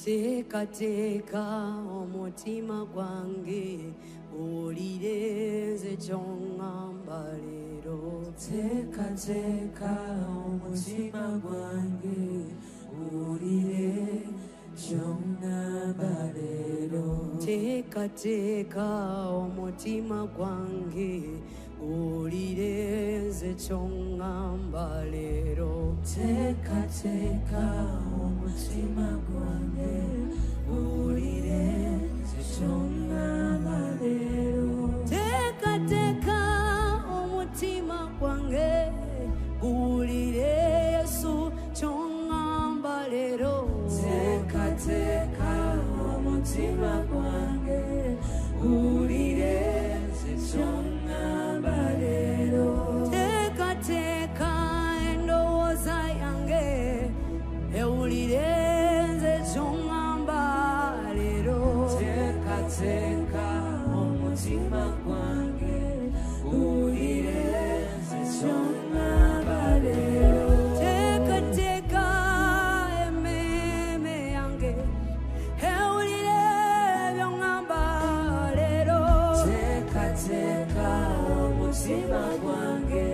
Teka teka omutima gwange ulireze chongamba lero. Teka teka omutima gwange ulire chongamba lero. Teka teka omutima gwange ulireze chongamba lero. Teka teka omutima gwange ulireze chongamba lero. Teka teka omutima gwange ulire Yesu chongamba lero. Teka teka omutima gwange ulireze chongamba lero. Teka teka endowooza yange ewulireze chongamba lero. Teka teka omutima gwange ulireze chongamba lero. Teka teka ememe yange ewulire byongamba lero. Teka teka omutima gwange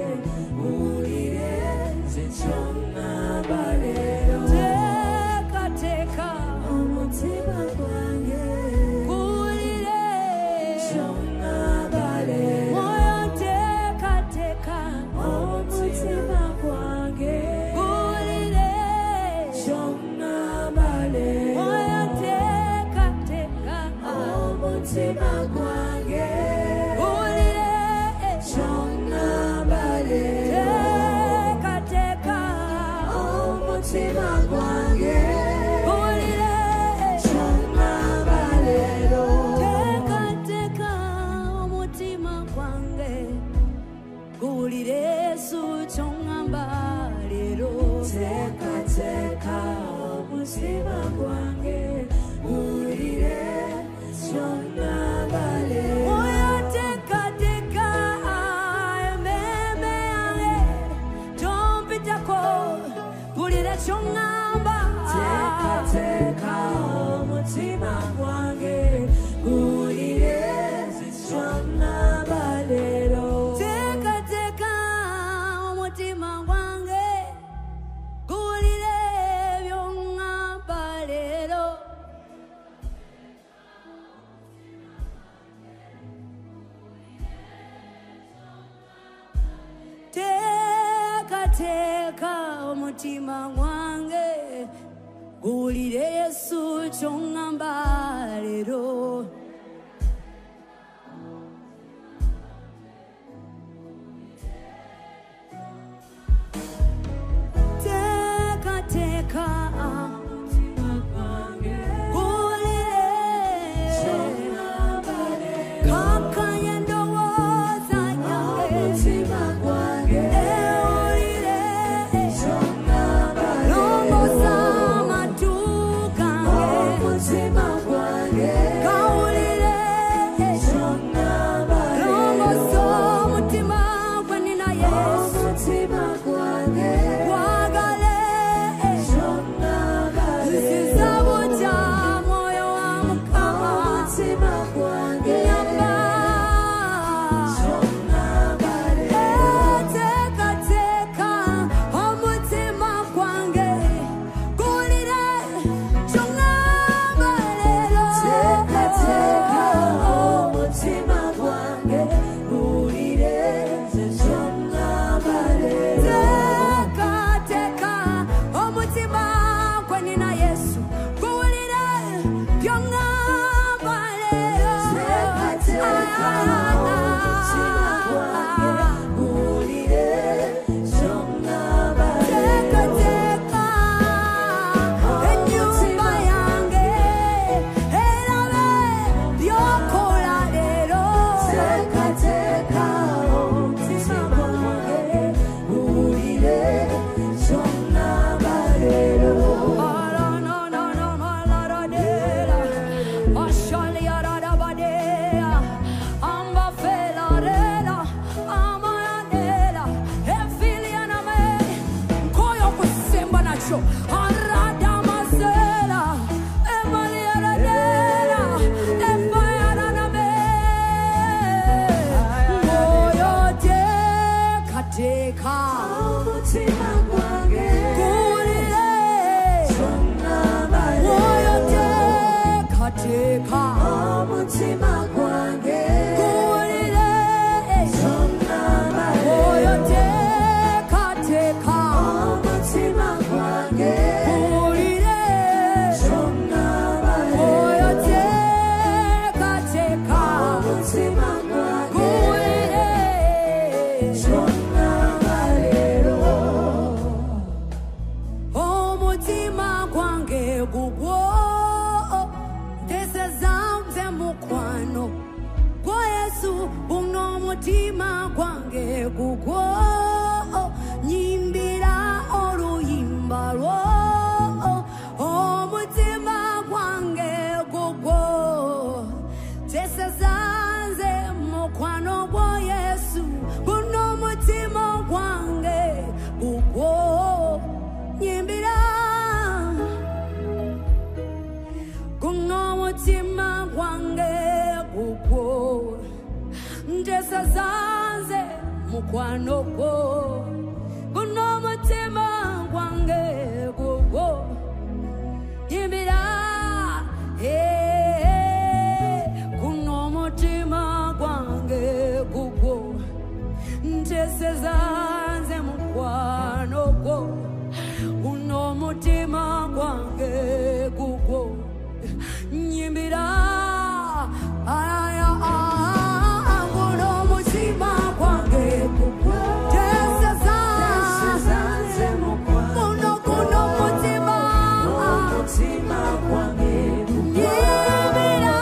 ulireze chongamba lero. Teka teka Omutima gwange ulire chongamba lero. moyo. Teka teka Omutima gwange ulire chongamba lero. moyo. Teka teka Omutima gwange ulire chongamba lero. teka teka Omutima gwange ulire chongamba lero. teka teka omutima gwange gulire Yesu chongamba lero. Teka teka omutima gwange ulire chongamba lero. Moyo teka teka ememe yange tompitako gulire chongamba. Teka teka omutima gwange ulire chongamba lero. Teka teka omutima gwange gulire byongamba lero. Teka teka omutima gwange gulire Yesu chongamba lero. Teka teka Omutima gwange gulire chongamba lero. kakanye ndowooza yange Omutima gwange ewulire chongamba lero. longoza amatu gange Omutima gwange gawulire chongamba lero. longoza omutima gwe nina Yesu Omutima gwange gwagale chongamba lero. nziza butya mwoyo wa Mukama Omutima gwange nyamba. chongamba lero. Teka teka omutima gwange gulire chongamba lero. Teka teka omutima gwange ulireze chongamba lero. Teka teka omutima gwe nina Yesu gulire byongamba lero. Teka teka omutima gwange ulireze chongamba Teka lero. teka ennyumba yange erabe byokola lero. Teka teka omutima gwange ulireze chongamba lero. Arada mazela mutima gwange gugwo tesezanze mukwano gwa Yesu uno mutima gwange gugwo nyimbira oluyimba lwo omutima gwange gugwo tesezanze mukwano gwa Yesu uno mutima gwange gugwo nyimbira kuno mutima gwange gugwo tesezanze mukwano gwo kuno mutima gwange gugwo nyimbira kuno mutima gwange gugwo tesezanze mukwano gwo kuno mutima gwange gugwo nyimbira kuno mutima gwange gugwo tesezanze mukwano kuno mutima gwange nyimbira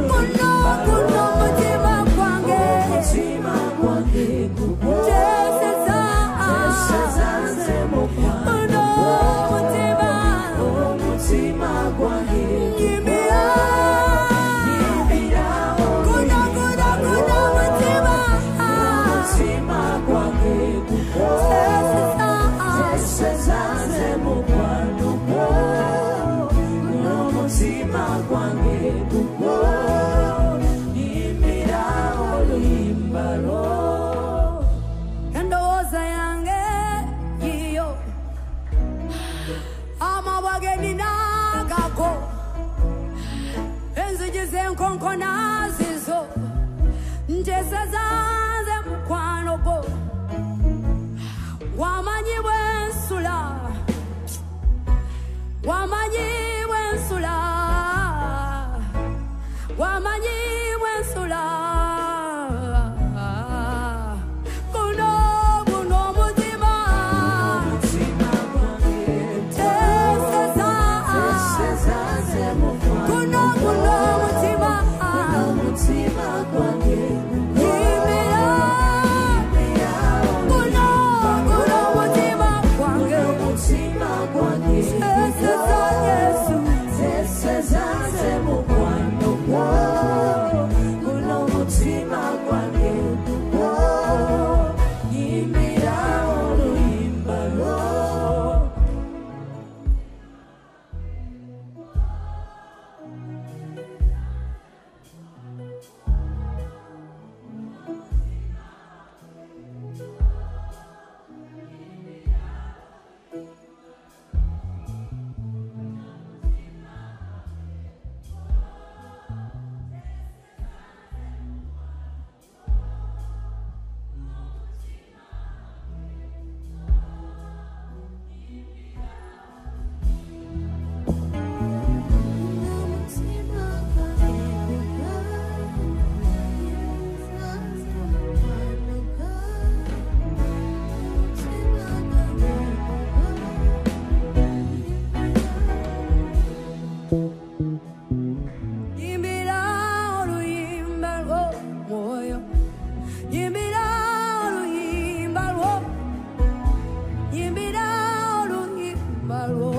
kuno mutima gwange tesezanze mukwano mutima gwange nyimbira kuno mutima gwange tesezanze mukwano kuno mutima gwange gugwo nyimbira oluyimba lwo endowooza yange yiyo amabwage ninagago enzigi z'enkonkona zizo tesezanze mukwano gwo wamanyi bwensula wamanyi bwensula wamanyi bwensula kuno mutima tesezanze kuno mutima gwange nyimbira kuno mutima gwange tesezanze mukwano gwo kuno mutima gwange gugwo nyimbira oluyimba lwo nyimbira oluyimba lwo mwoyo nyimbira oluyimba lwo nyimbira oluyimba lwo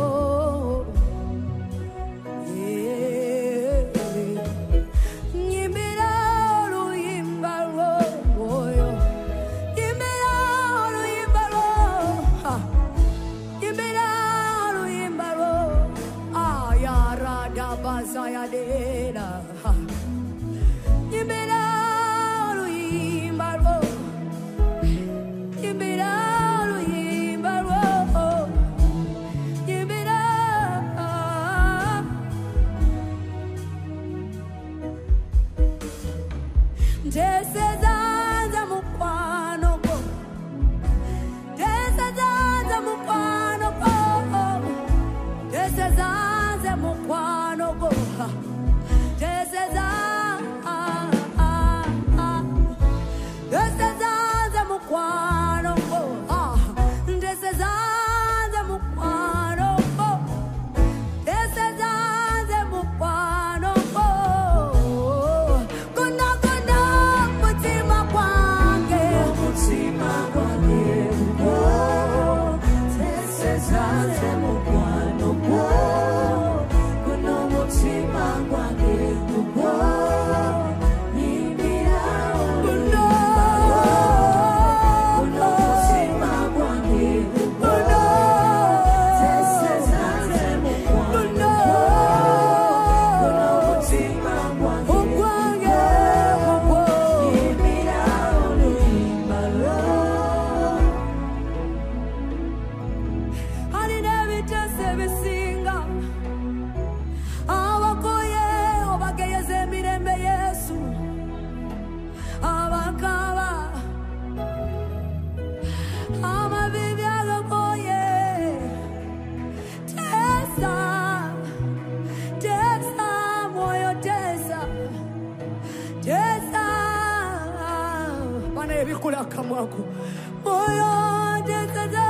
nyimbira oluyimba lwo mwoyo nyimbira oluyimba lwo nyimbira oluyimba lwo ayarada bazayadera nyimbira oluyimba lwo nyimbira oluyimba lwo nyimbira tesezanze mukwano gwo tesezanze mukwano gwo tesezanze mukwano gwo tesezanze zanze mukwano gwo guno mutima gwange gwo yimbira oluyimba guno mutima gwange gwo zese zanze mukwano guno mutima gwange gwo yimbira oluyimba lwo. Abakoye obageyeze emirembe Yesu abakaba amabibi agakoye tesa tesa moyo tesa tesa bana ebikula kamwako moyo tesa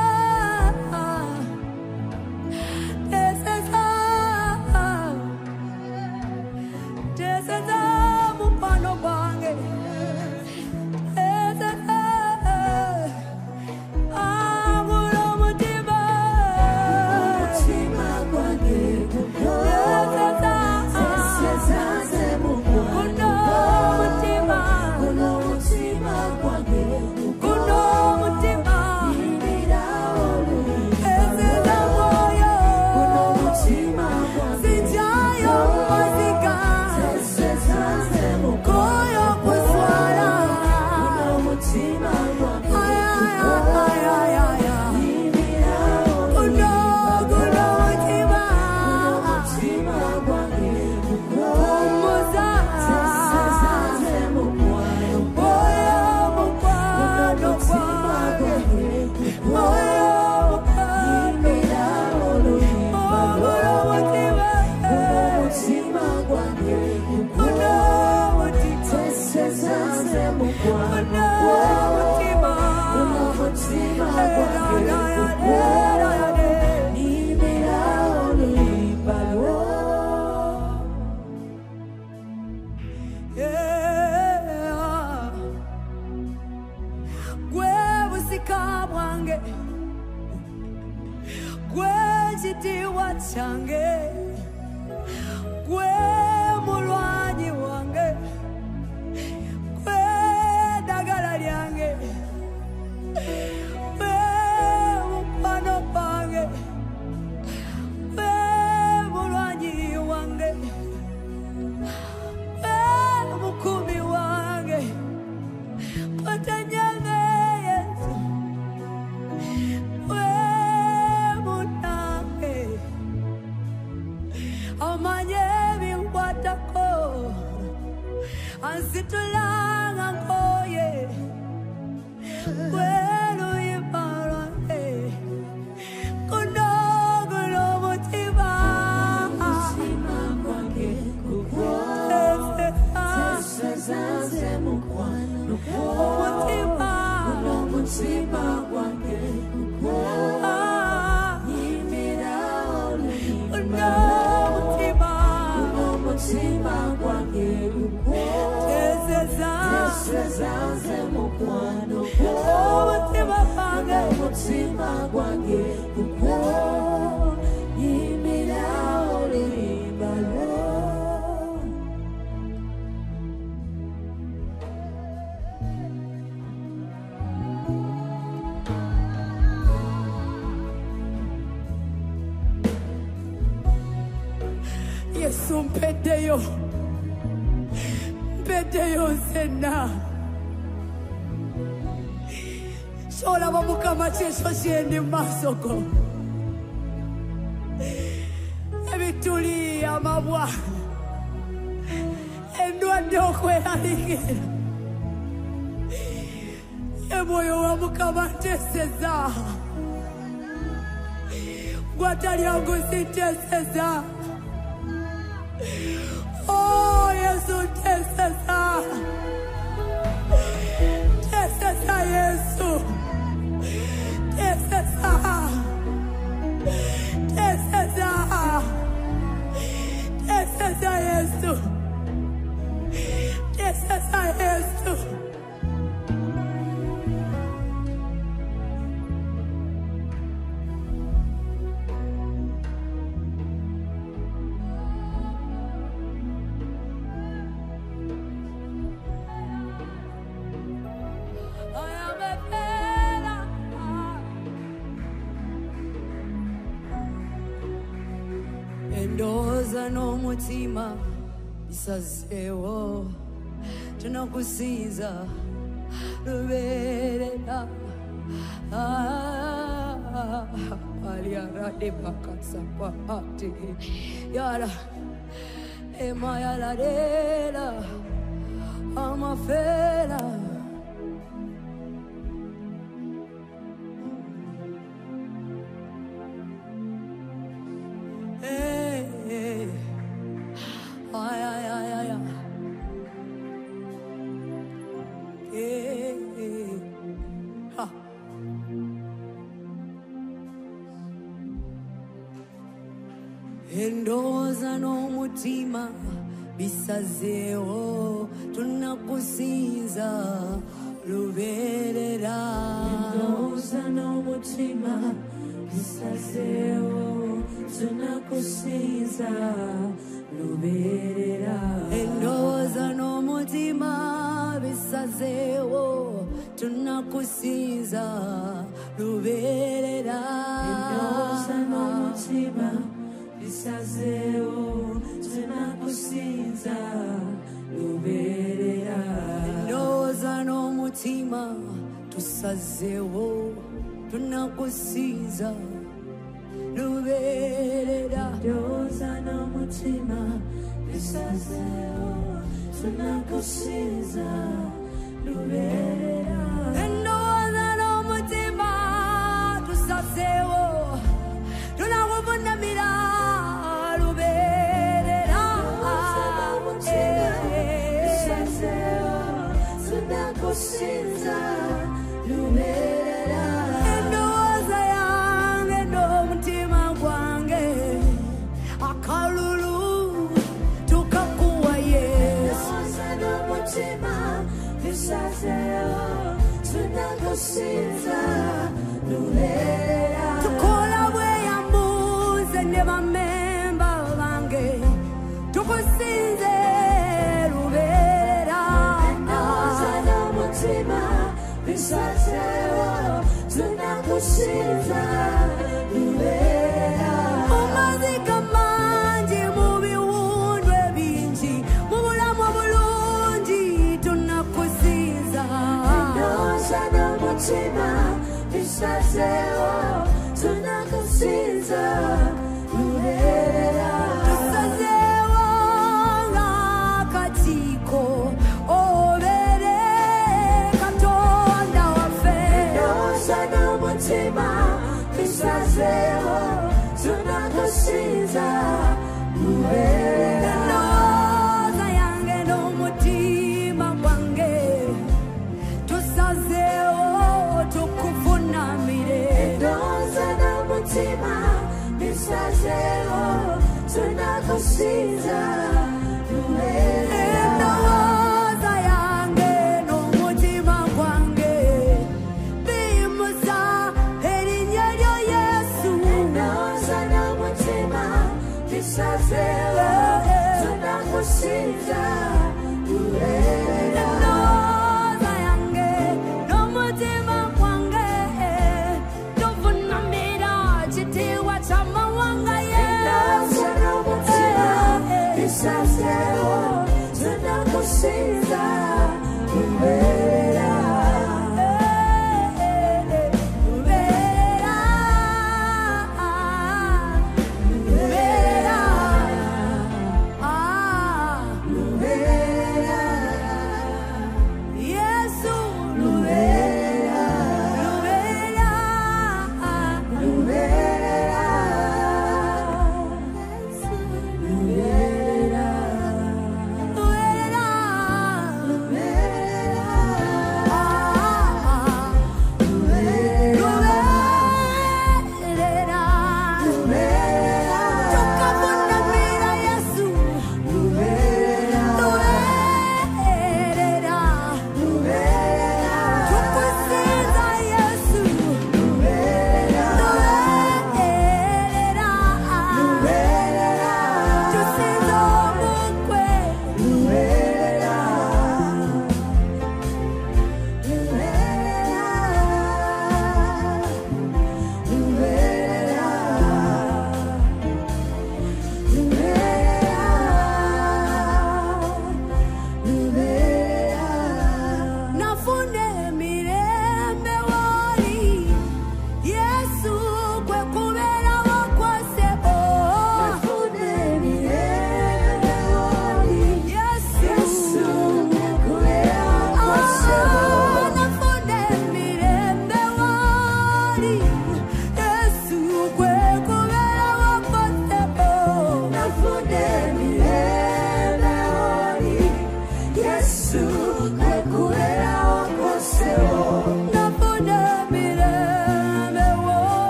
change kwe mulwanyi wange kwe dagala lyange kwe mukwano gwange kwe mulwanyi wange kwe mukumi wange patanyanga Yesu kwe munange amanye binkwatako ansitulanga nkoye kweluyimba lwange kunogulo mutima gwange gwo zese zanze mukwano gwo guno mutima gwange gwo yimbira oluyimba mutima gwange gwo zese zanze mukwano gwo mutima gwange gwo yimbira oluyimba lwo. Yesu mpedeyo nzena sholaba mukama kyekyo kyendi masoko ebituli amabwa endwadde okweralikira emwoyo wa mukama nteseza gwatalyangu sinteseza. Oh, Yesu tesesa Yesu tesesa Yesu tesesa Yesu. Endoza no mutima bisazewo tunakusinza luberera aliarade bakasapa ati yara emaya la dela amafela Endoza no mutima bisazewo tunakusinza luberera. Endoza no mutima bisazewo tunakusinza luberera. Endoza no mutima bisazewo tunakusinza luberera. Endoza no mutima bisazewo tunakusinza luberera. Endoza no mutima tusazewo tunakusinza luberera. Endoza no mutima bisazewo tunakusinza luberera. Endoza no mutima tusazewo tunakuvunamira luberera. Tunakusinza luberera. Endoza yange n'omutima gwange akalulu tukakuwa Yesu. Endoza n'omutima bisazewo tunakusinza luberera. Tukola bweyambuze ne bamemba bange tukusinze luberera. Endoza n'omutima bisazewo tunakusinza luberera. Omazika mangi mu biwundu ebingi mu bulamu obulungi tunakusinza. Endoza n'omutima bisazewo tunakusinza luberera. Tusazewo ng'akakiiko obere Katonda waffe. Endoza n'omutima bisazewo tunakusinza luberera. Endoza yange n'omutima gwange tusazewo tukuvunamire. Endoza n'omutima bisazewo tunakusinza luberera. Endoza yange n'omutima gwange biyimusa erinnya lya Yesu. Endoza n'omutima bisazewo tunakusinza luberera. Endoza yange n'omutima gwange tuvunamira kitiibwa ky'amawanga Yesu. Endoza n'omutima bisazewo tunakusinza luberera. Luberera, luberera, Luberera. Yesu luberera, luberera, Luberera. Luberera. luberera,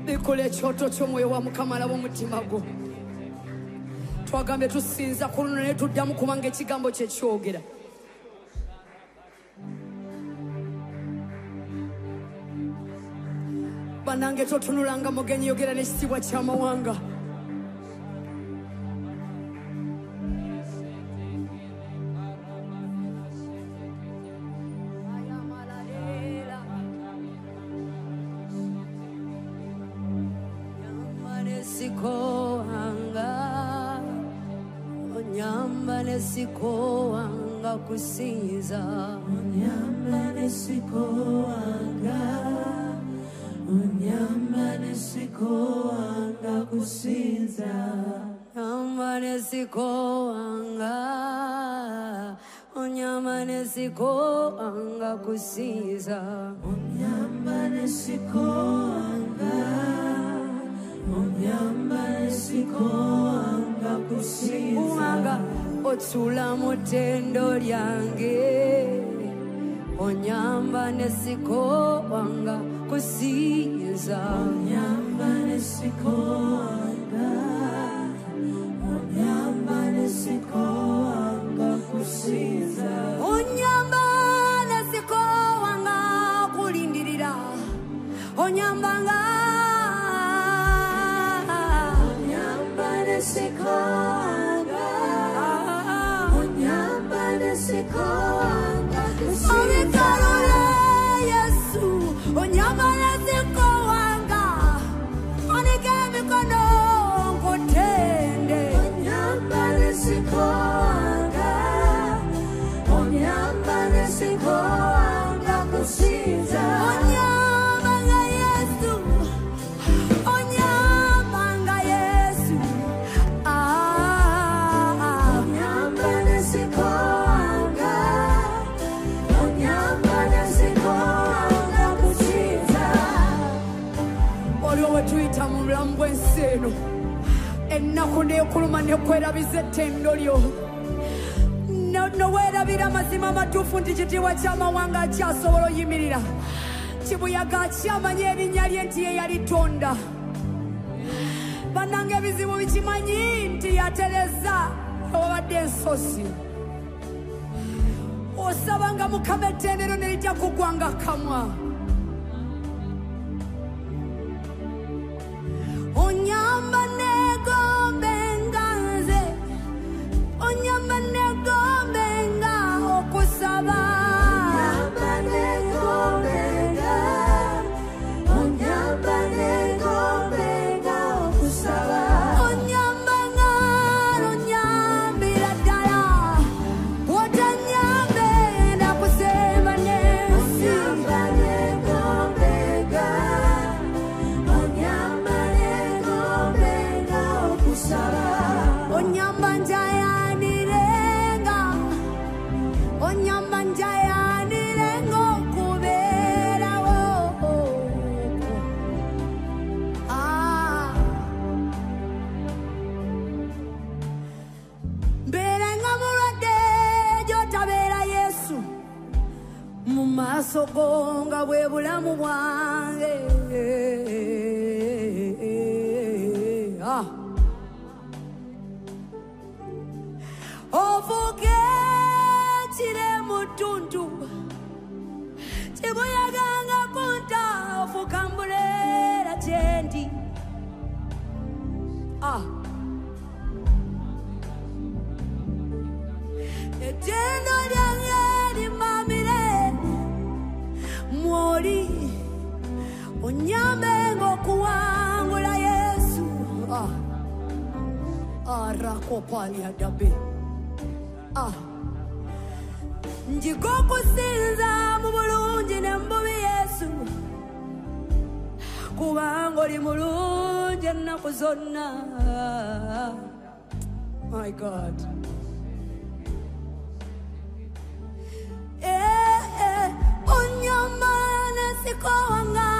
Bikole choto chomwoyo wa Mukama labo mutima gwo. Twagambe tusinza kuno ne tuddamu kubanga ekigambo kye kyogera. Banange totunulanga mugenyi yogera n'ekitiibwa ky'amawanga. Onyamba kusinza onyamba nesikoanga kusinza onyamba nesikoanga kusinza onyamba nesikoanga kusinza Otsula mutendo lyange onyamba nesikoanga kusinza onyamba nesikoanga kusinza onyamba nesikoanga kulindirira onyamba nesikoanga Omikarole Yesu onyamba nesikoanga onike mikono nkutende onyamba nesikoanga kusinza onyamba nga Yesu onyamba nga Yesu onyamba nesikoanga Tuyita mu bulamu bw'ensi eno ennaku neekuluma nekwerabiza ettendo lyo noweerabira amazima amatuufu nti kitiibwa ky'amawanga akyasobola oyimirira kibuyaga akyamanya erinnya lye nti ye yalitonda bannange ebizibu bikimanyi nti yatereza ewabadde ensozi osabanga Mukama ettendero ne lijja kugwanga kamwa Onyamba negombenganze Onyamba negombenga okusaba Onyamba negombenga Onyamba negombenga okusaba Onyamba Masogonga bwe bulamu bwange. Ovuketire mutuntu Chibuyaganga kunta ofukambulera chendi. Etendo lyange limamire mwoli onyambe ng'okuwangula Yesu. Arakopalia dabe. Njikokusinza mu bulungi ne mbubi Yesu, kubanga oli mulungi ennaku zonna. My God. Onyamba nesiko wanga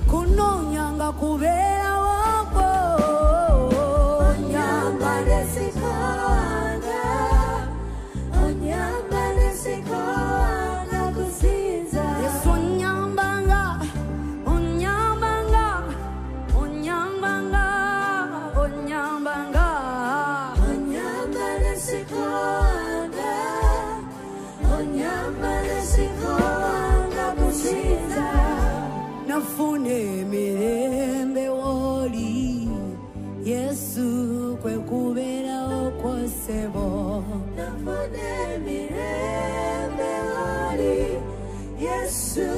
kunonyanga kubeera wako. Onyamba nesiko wanga, onyamba nesiko wanga kusinza. Yesu onyambanga, onyambanga, onyambanga, onyambanga. Onyamba nesiko wanga, onyamba nesiko wanga kusinza. Nafune mirembe woli Yesu kwe kubeera okwosebo. Nafune mirembe woli Yesu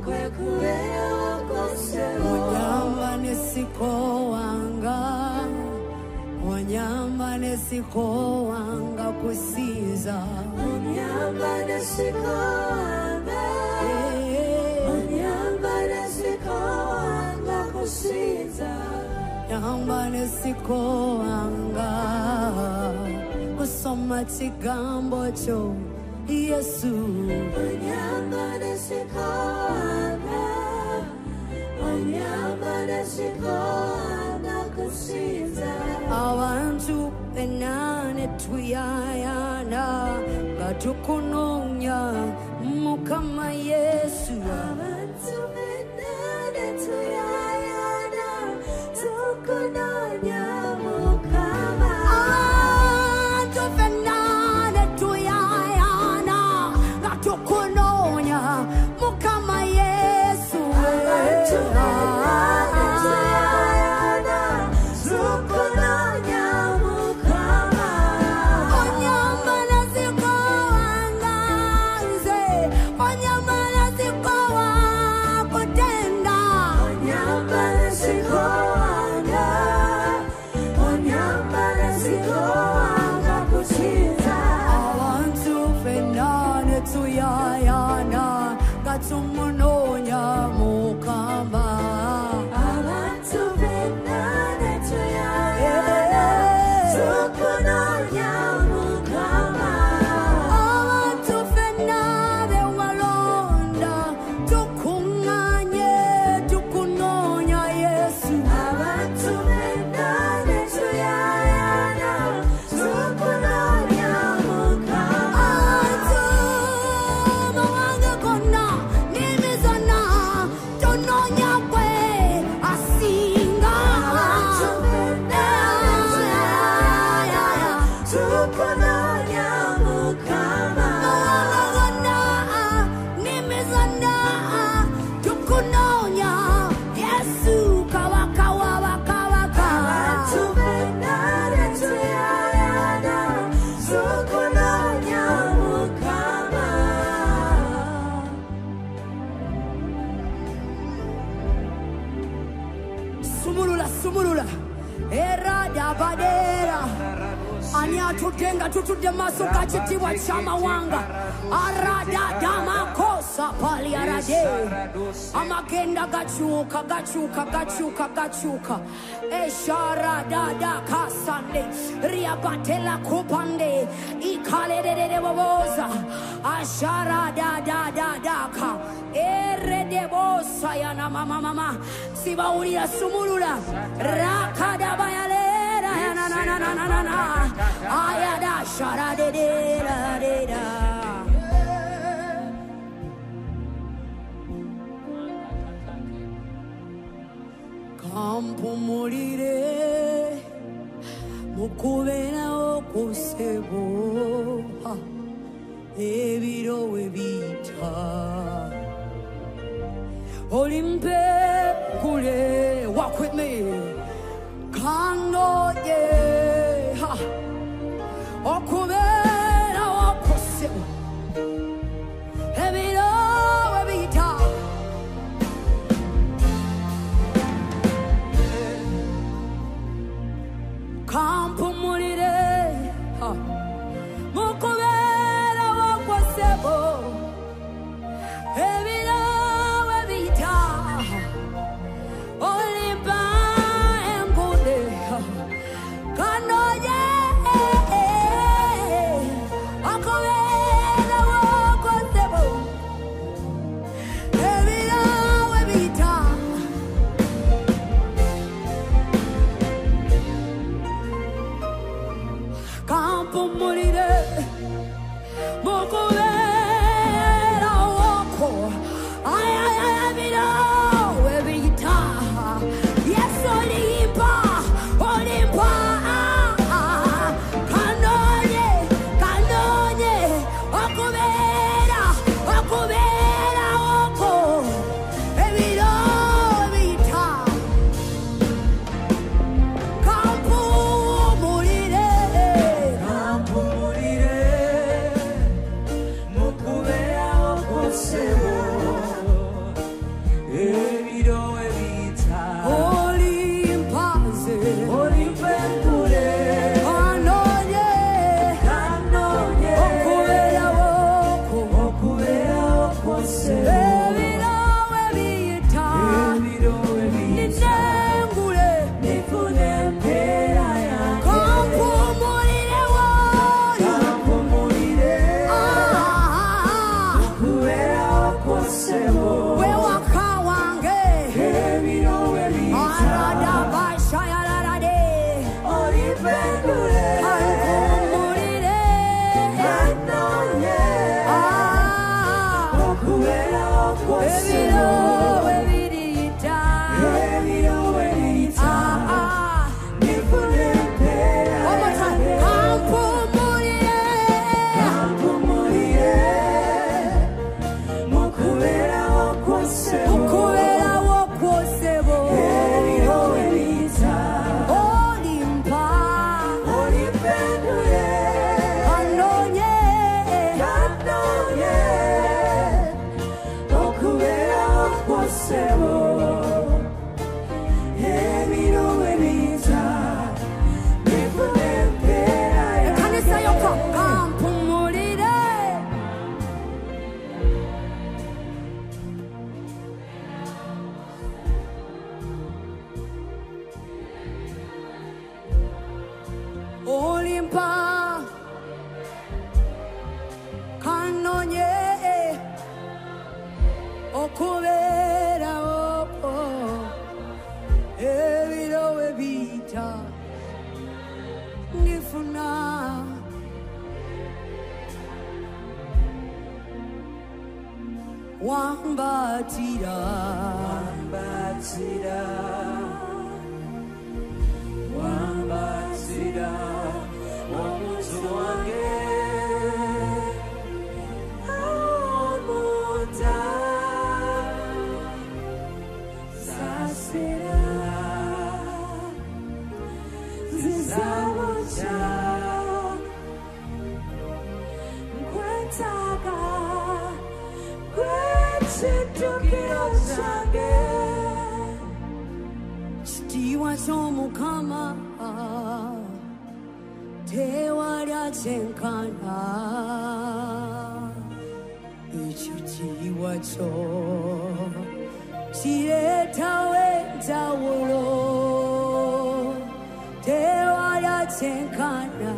kwe kubeera okwosebo. Onyamba nesiko wanga, onyamba nesiko wanga kusinza. Onyamba nesiko wanga, onyamba nesiko wanga kusinza. Onyamba nesiko wanga kusoma kigambo kyo Yesu. Onyamba nesiko wanga, onyamba nesiko wanga kusinza. Abantu benane tuyayana gatukunonya Mukama Yesu. Abantu benane tuyayana tukunonya Mukama. Abantu benane tuyayana gatukunonya Mukama Yesu. Abantu benane tuyayana tukunonya Mukama. Onyamba nesiko wanga nze, onyamba nesiko wakutenda. Onyamba nesiko wanga, onyamba nesiko wanga kusinza. Abantu benane tuyayana gatumunonya Mukama. Abantu benane tuyayana tukunonya Mukama. Abantu benane walonda tukunganye tukunonya Yesu. Abantu benane tuyayana tukunonya Mukama. Abantu mawanga kona nimizona tunonya kwe asinga. Abantu benane tuyayana tukunonya Mukama. Mawanga kona nimizona tukunonya Yesu kawaka wabakawaka. Abantu benane tuyayana tukunonya Mukama. Sumulula, sumulula. Era dabadera. Ani atutenga tutudde maso gakitiibwa ky'amawanga. Arada damakosa pali arade. Amagenda gakyuka gakyuka gakyuka gakyuka. Eshara dada kasande. Riabatela kupande. Ikalelele boboza. Ashara dada daka. Erede bosa yana mama mama. Sibawulira sumulula. Rakada bayalera yana na na na na na na. Ayada shara de de da de da. kampumulire mukuberawo kusebo ebiro webita olimpe kule walk with me kanoye okuberawo kusebo ebiro webita kampumulire mukuberawo kusebo ebiro webita olimpa engude kanoye okuberawo kusebo ebiro webita kampumulire mukuberawo ko ebiro webita yes olimpa kanoye okuberawo ko ebiro webita kampumulire mukuberawo kusebo ebiro webita olimpaze olimpekule kanoye okuberawo ko okuberawo kusebo ebiro webita ebiro webita ninengule nifune empeera yange kampumulire woli kampumulire mukuberawo kusebo wewaka wange ebiro webita aradabashayararade olimpekule kampumulire kanoye okuberawo ebiro kusebo webirita ebiro webita nifune empeera yange kampumulire mukuberawo kusebo okuberawo kwosebo ebiro webita olimpa olimpekule kanoye kanoye okuberawo kusebo ebiro webita nifune empeera ekanisa yange yokka kampumulire olimpa kanonye okuberawo ebiro webita ndifuna wambatira wambatira omuntu wange amuta sasira zizamuca nkwetaka kwekitukiro kyange kitiibwa ky'omukama tewalya kyenkana ekitiibwa kyo kireetawo enjawulo tewalya kyenkana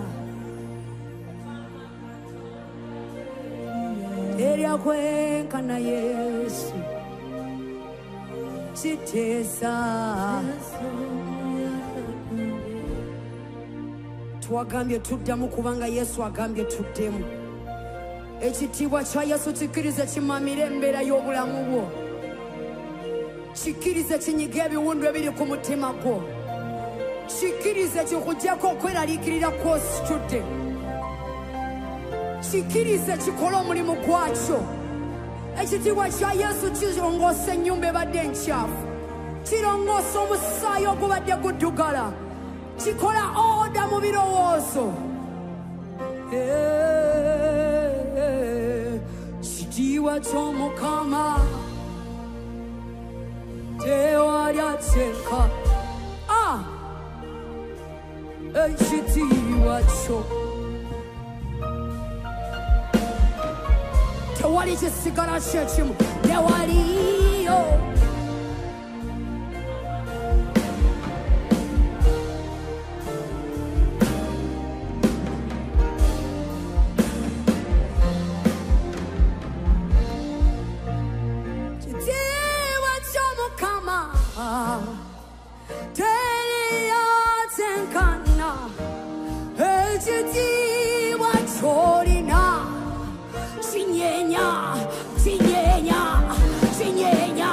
terya kwenkana yesu kiteesa twagambye tuddamu kubanga yesu agambye tuddemu ekitiibwa kya yesu kikkirize kimamire embeera y'obulamu bwo Kikirize kinyiga ebiwundu ebiri ku mutima gwo. Kikirize kikugyeko okweraliikirira kw'ositudde. Kikirize kikole omulimu gwakyo. Ekitiibwa kya Yesu kirongoosa ennyumba ebadde enkyafu. Kirongoosa omusaayi ogubadde guddugala. Kikola oda mu birowoozo. Kitiibwa ky'Omukama tewali ateeka. Ekitiibwa kyo tewali kisigala kyekimu. Tewaliyo kitiibwa ky'Omukama teriyaatenkana. Ekitiibwa ky'olina kinyeenya, kinyeenya, kinyeenya.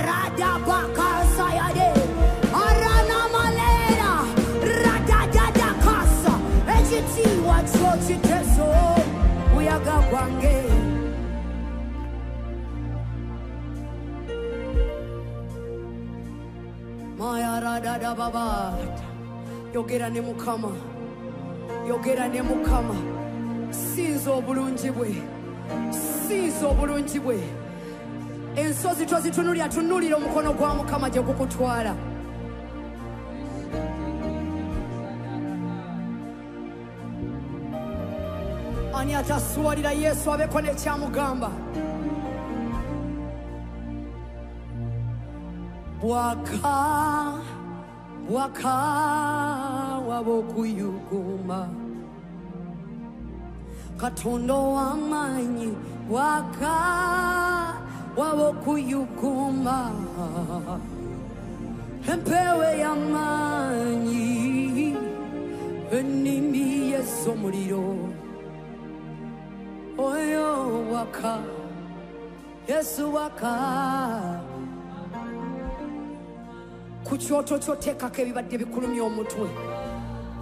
Radabakasayade, aranamalera, radadadakasa. Ekitiibwa kyo kiteso buyaga bwange. Mayaradadababata. Yogera ne Mukama, yogera ne Mukama. Sinza obulungi bwe, sinza obulungi bwe. Ensozi tozitunulira, tunulira omukono gwa Mukama gye gukutwala. Ani ataswalira Yesu abeeko n'ekyamugamba? Bwaka bwaka wabokuyuguma Katonda w'amaanyi bwaka wabokuyuguma empewo y'amaanyi ennimi y'essomuliro oyo waka Yesu waka ku kyoto ky'oteekako ebibadde bikulumya omutwe.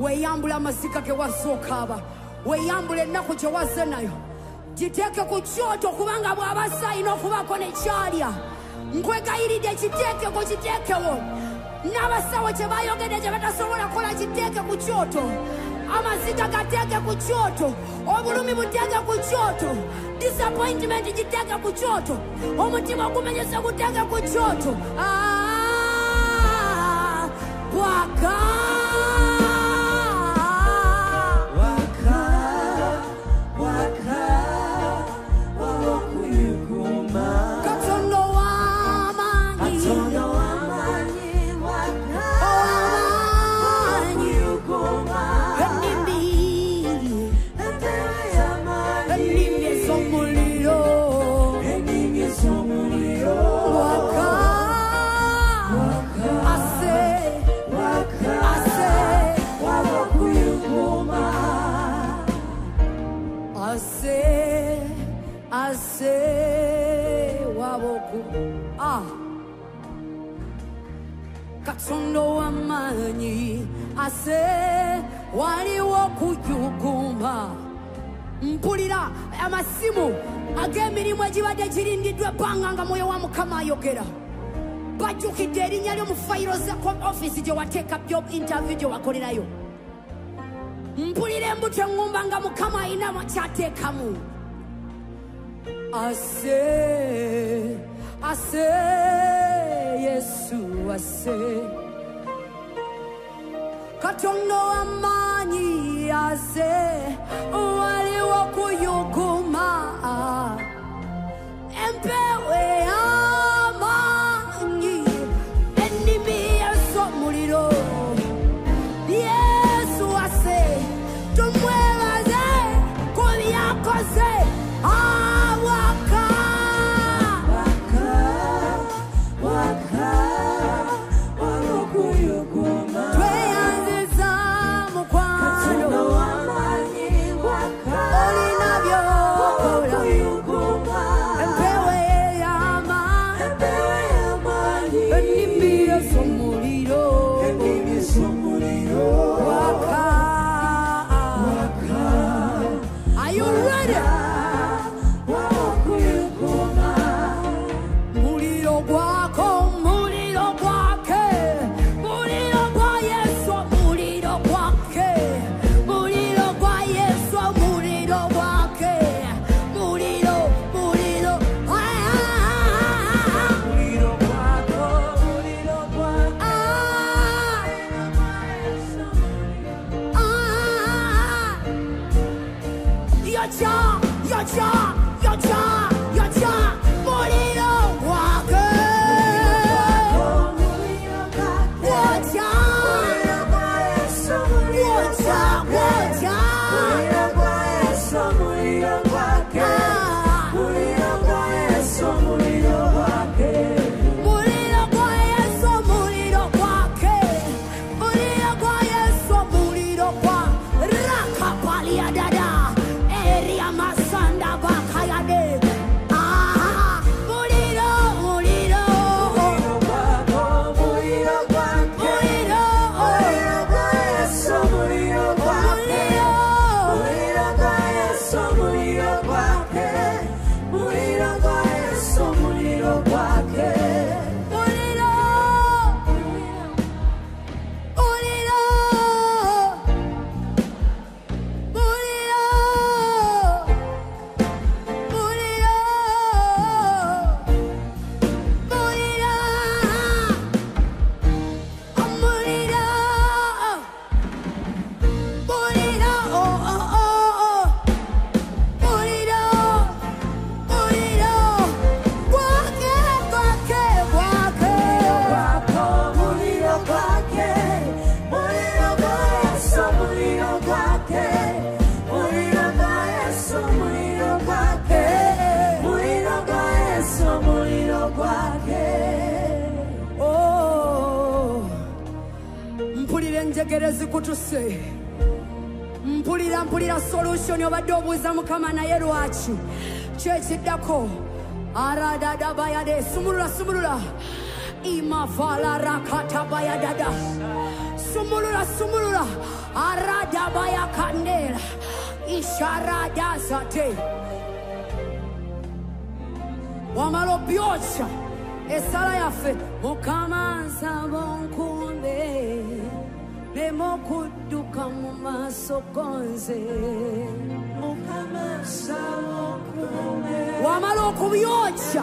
Weeyambula amaziga ge wazookaaba, weeyambula ennaku gye wazze nayo, giteeke ku kyoto kubanga bw'abassa alina okubaako nekyalya. Nkwegayiridde kiteekeko, kiteekewo. N'abasawo kye baayogedde gye batasobola kukola kiteeke ku kyoto. Amaziga gateeke ku kyoto, obulumi buteeke ku kyoto, disappointment giteeke ku kyoto, omutima ogumenyese guteeke ku kyoto. Waka waka waka wabokuyuguma Katonda w'amaanyi waka wabokuyuguma ennimi ez'omuliro waka ase waboku Katonda w'amaanyi ase waliwo kuyuguma. Mpulira amasimu ag'emirimu egibadde girindiddwa ebbanga nga mwoyo wa Mukama ayogera. Bajjukidde erinnya lyo mu fayiro za office gye wateeka job interview gye wakolerayo. Mpulira embuto eŋŋumba nga Mukama alina kyateekamu. Ase, ase, Yesu ase. Katonda w'amaanyi ase waliwo kuyuguma empewo y'amaanyi ennimi ez'omuliro. Yesu ase tumwebaze ku byakoze. Waka waka waka wabokuyuguma tweyanziza mukwano olina byonna yocha, yocha, yocha, muliro wake. Wocha, wocha, wocha. Njegerezi kutuse mpulira solution obadde obuuza Mukama naye lwaki kyekiddako aradada bayade sumulula imavala rakata bayadada sumulula arada bayakandela isharada zate wamalo byocha esala yaffe Mukama nsaba onkumbe Nemo kuduka mu maaso gonze Mukama nsaba onkumbe wamala okubyocha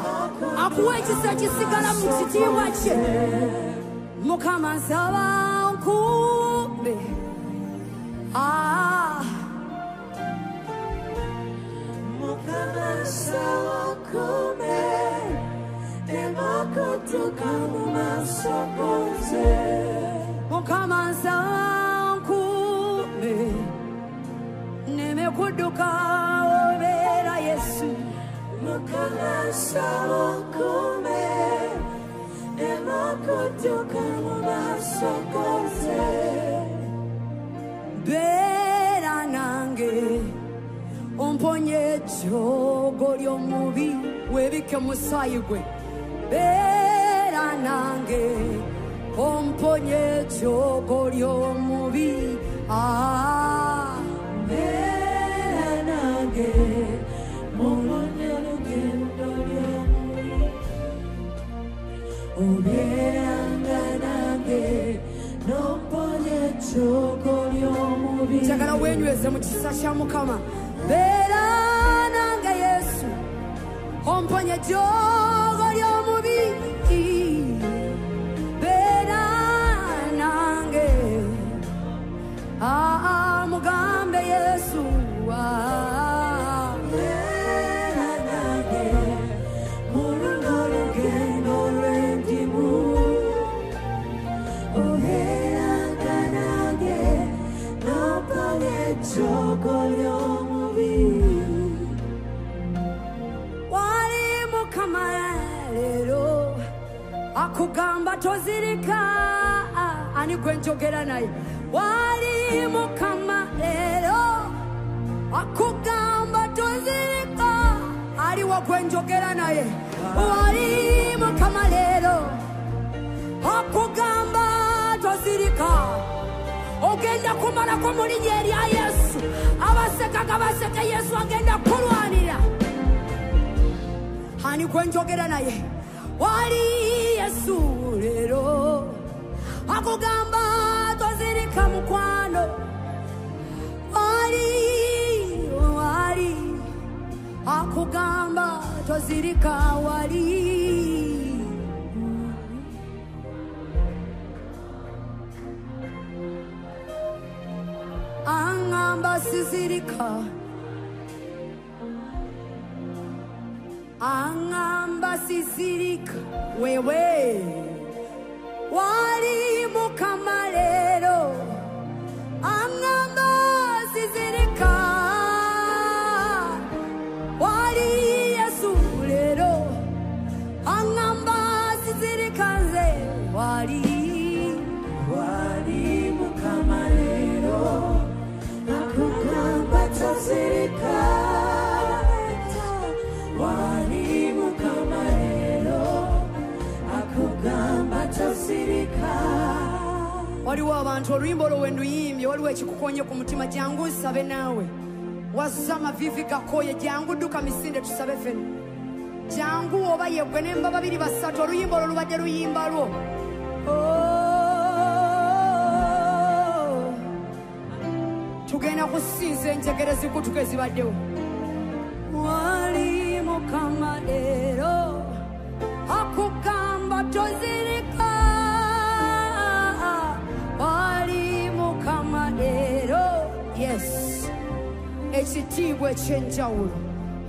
akuwa ekisa kisigala mu kitiibwa kye Mukama nsaba onkumbe Mukama nsaba onkumbe Nemo kuduka mu maaso gonze Mukama nsaba onkumbe nemekuduka obeera Yesu Mukama nsaba onkumbe nemekuduka mu maaso gonze beera nange omponye ejjoogo ly'omubi weebike musaayi gwe beera nange omponye ejjoogo ly'omubi beera nange muponye olugendo ly'omubi obeeranga nange n'omponye ejjoogo ly'omubi njagala weenyweze mu kisa kya Mukama beera nange Yesu omponye ejjoogo ly'omubi mugambe Yesu beera nange muluno olugendo lwendimu obeeranga nange n'omponye ejjoogo ly'omubi wali Mukama leero akugamba tozirika ani gwe njogera naye wali Mukama leero akugamba tozirika aliwo gwe njogera naye wali Mukama leero akugamba tozirika ogenda kumalako mu linnya erya Yesu abaseka baseka Yesu agenda kulwanira ani gwe njogera naye wali Yesu leero akugamba tozirika mukwano wali akugamba tozirika wali angamba sizirika angamba sizirika wewe wali mukama lero angamba sizirika wali Yesu lero angamba sizirika nze wali mukama lero akugamba tazirika wali mukama lero akugamba tazirika. waliwo abantu oluyimba olwo wenduyimbye waliwo ekikukonye ku mutima jangu nsabe naawe wazza amavivi gakoye jangu dduka misinde tusabe ffenna jangu oba yegwe nemba babiri basatu oluyimba olwo lubadde luyimba lwo tugenda kusinza enjegere zikutuke zibaddewo wali mukama lero akugamba tozirika wali mukama lero yes ekitiibwa ekyenjawulo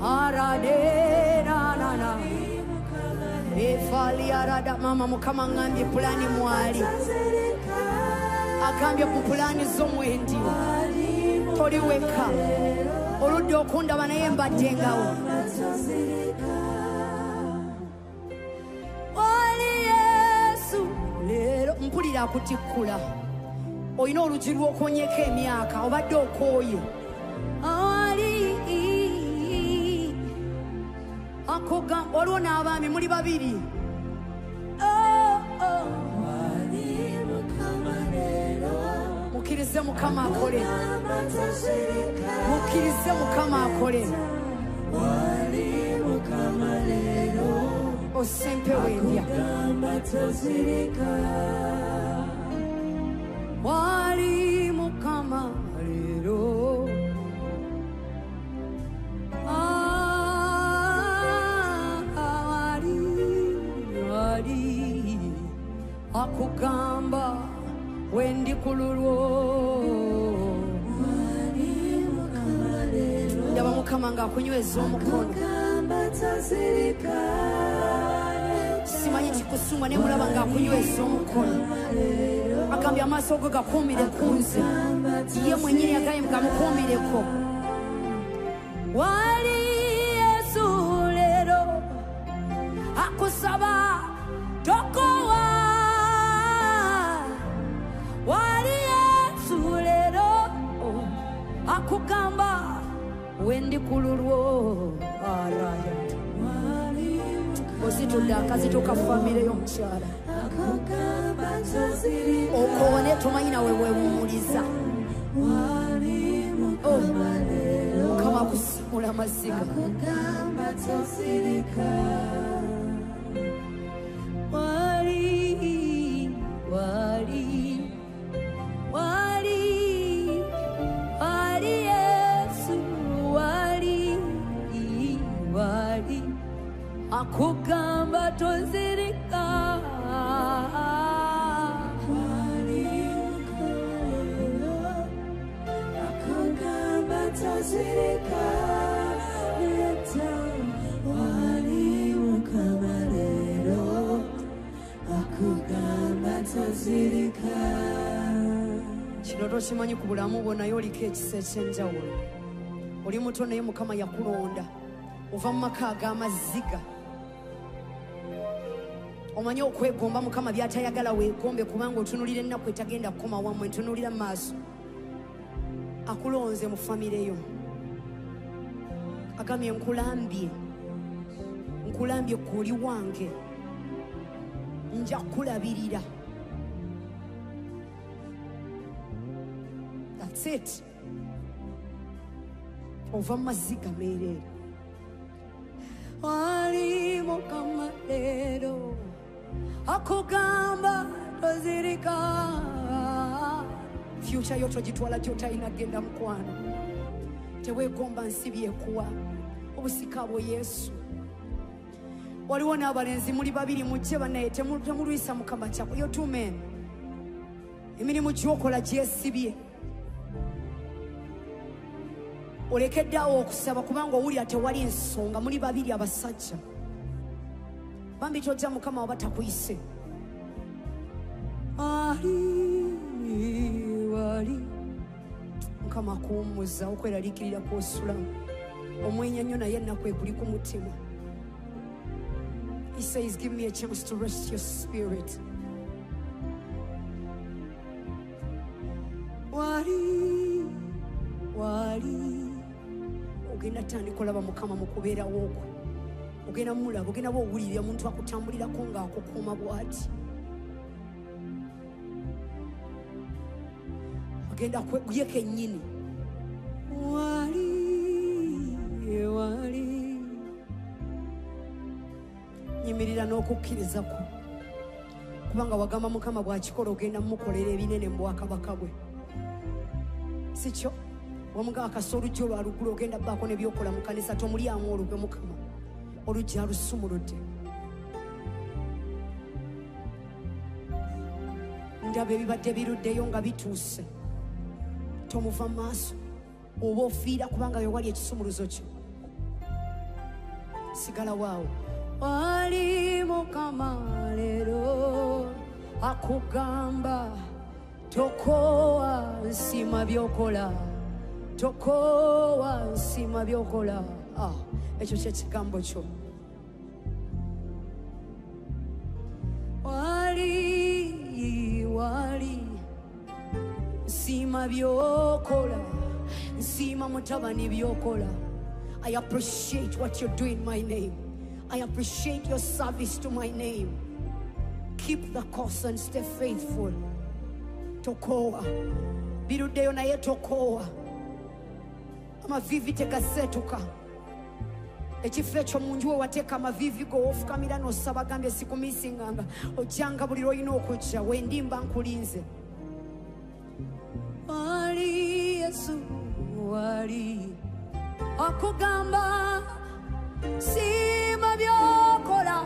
araderanana efali arada mama mukama ngambye pulani mwali agambye ku pulani z'omwendi toli wekka oludde okundaba naye mbaddengawo wali Yesu leero mpulira akutikkula olina olugi lw'okonyeko emyaka obadde okooye wali akugamba waliwo n'abaami muli babiri mukkirize mukama akole mukkirize mukama akole osempewendya wali mukama lero wali akugamba wendi kululwo ndaba mukama ng'akunyweza omukono simanyi kikusumwa ne mulaba ng'akunyweza omukono agambye amaaso go gakuumire ku nze ye mwenyini agaye gamukuumireko wali Yesu lero akusaba tokowa wali Yesu lero akugamba wendi kululwo araya ositudde akazituka famire y'omukyala okone tomanyi nawe weewumuliza mukama akusimula amaziga wali Yesu wali akugamba tozirika akugamba tozirika wali mukama lero akugamba tozirika. Kino tokimanyi ku bulamu bwo naye oliko ekisa ekyenjawulo oli muto naye mukama yakulonda ova mu maka ag'amaziga omanyi okwegomba mukama byatayagala weegombe kubanga otunulira ennaku etagenda kukoma wammwe ntunulira mu maaso akulonze mu famire yo agambye nkulambye kuli wange nja kulabirira. That's it. Ova mu maziga meerere wali mukama lero akugamba tozirika future yo togitwala gy'otalina genda mukwano teweegomba nsi byekuwa obusika bwo Yesu waliwo n'abalenzi muli babiri mujje banaye temulwisa mukama kyako yo two men emirimu gy'okola gyesibye olekeddeawo okusaba kubanga owulira tewali ensonga muli babiri abasajja bambi tojja mukama waba takuyise wali mukama kuwummuza okweraliikirira kw'osula omwenya nnyo naye ennaku ekuli ku mutima. He says, give me a chance to rest your spirit. Wali ogenda tandika olaba mukama mu kubeerawo okwo ogenda mulaba ogenda bw'owulirira omuntu akutambulirako ng'akukuuma bw'ati ogenda ye kennyini wali nyimirira n'okukkiriza kwo kubanga wagamba mukama bw'akikola ogenda mumukolera ebinene mu bwakabaka bwe sikyo wamugaa kasa olujja olwa lugulu ogenda bbaako nebyokola mu kanisa tomulyamu olugwe mukama olujja alusumuludde ndaba ebibadde biruddeyo nga bituuse tomuva mu maaso oba ofiira kubanga wewali ekisumuluzo kyo sigala waawo wali mukama leero akugamba tokowa nsima byokola tokowa nsima byokola ekyo kyekigambo kyo wali nsima byokola nsima mutabani byokola. I appreciate what you're doing in my name. I appreciate your service to my name. Keep the course and stay faithful. Tokowa biruddeyo naye tokowa amavivi tegaseetuka ekifo ekyo mu nju we wateeka amavivi go ofukamira n'osaba gambye sikumisinganga ojjanga buli lw'olina okujja wendimba nkulinze wali Yesu wali akugamba sima byokola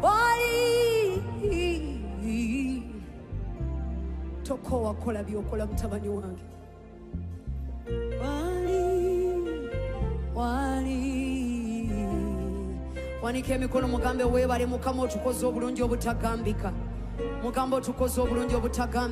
wali tokowa kola byokola mutabani wange wali wanika emikono mugambe weebale mukama otukoze obulungi obutagambika mugambe otukoze obulungi obutagambika